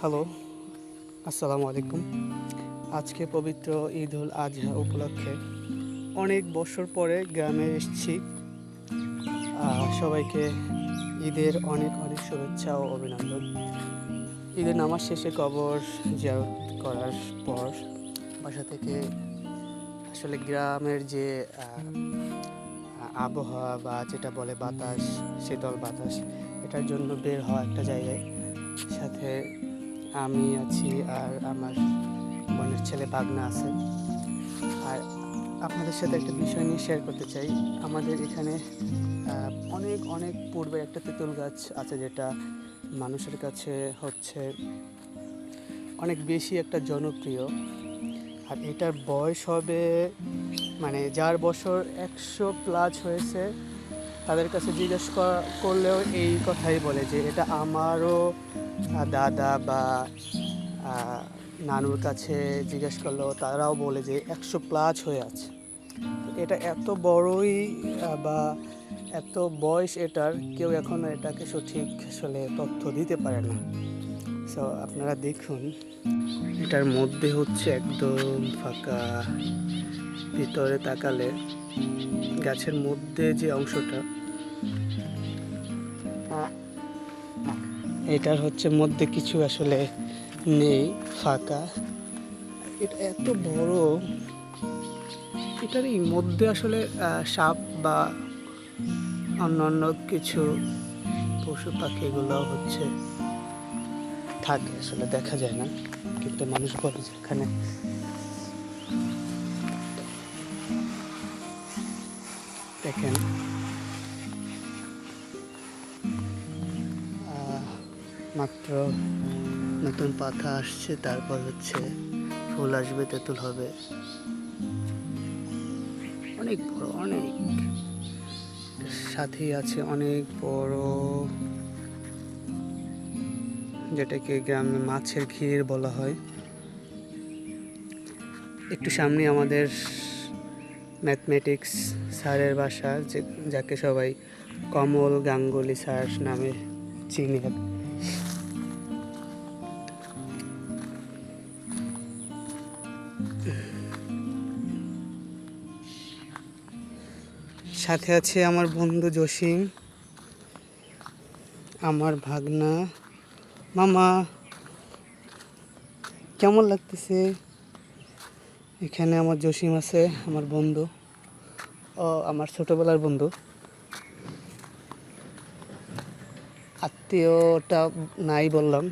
Hello, আসসালামু আলাইকুম। আজকে পবিত্র ঈদুল আজহা উপলক্ষে অনেক বছর পরে গ্রামে এসেছি। সবাইকে ঈদের অনেক অনেক শুভেচ্ছা ও অভিনন্দন। ঈদের নামাজ শেষে কবর জিয়ারত করার পর বাসা থেকে আসলে গ্রামের যে আবহাওয়া বা যেটা বলে বাতাস, শীতল বাতাস, এটার জন্য বের হওয়া একটা জায়গায়। সাথে আমি আছি আর আমার বোনের ছেলে বাগনা আছে। আর আপনাদের সাথে একটা বিষয় নিয়ে শেয়ার করতে চাই। আমাদের এখানে অনেক অনেক পূর্বে একটা তেঁতুল গাছ আছে, যেটা মানুষের কাছে হচ্ছে অনেক বেশি একটা জনপ্রিয়। আর এটার বয়স হবে, মানে যার বছর 100+ হয়েছে তাদের কাছে জিজ্ঞেস করলেও এই কথাই বলে যে এটা আমারও দাদা বা নানুর কাছে জিজ্ঞেস করলেও তারাও বলে যে 100+ হয়ে আছে। এটা এত বড়ই বা এত বয়স এটার, কেউ এখনও এটাকে সঠিক আসলে তথ্য দিতে পারে না। সো আপনারা দেখুন, এটার মধ্যে হচ্ছে একদম ফাঁকা। ভিতরে তাকালে গাছের মধ্যে যে অংশটা, এটার হচ্ছে মধ্যে কিছু আসলে নেই, ফাঁকা। এটা এত বড়, এটার মধ্যে আসলে সাপ বা অন্যান্য কিছু পশু পাখিগুলো হচ্ছে থাকে, আসলে দেখা যায় না, কিন্তু মানুষ বলে যে এখানে দেখেন মাত্র নতুন পাতা আসছে, তারপর হচ্ছে ফুল আসবে, তেঁতুল হবে। অনেক বড়, অনেক সাথেই আছে অনেক বড়, যেটাকে গ্রামে মাছের ঘির বলা হয়। একটু সামনে আমাদের ম্যাথমেটিক্স স্যারের বাসা, যাকে সবাই কমল গাঙ্গুলি স্যার নামে চিনি। সাথে আছে আমার বন্ধু জসিম, আমার ভাগনা। মামা, কেমন লাগতেছে? এখানে আমার জসিম আছে, আমার বন্ধু, ও আমার ছোটবেলার বন্ধু। আত্মীয়টা নাই বললাম,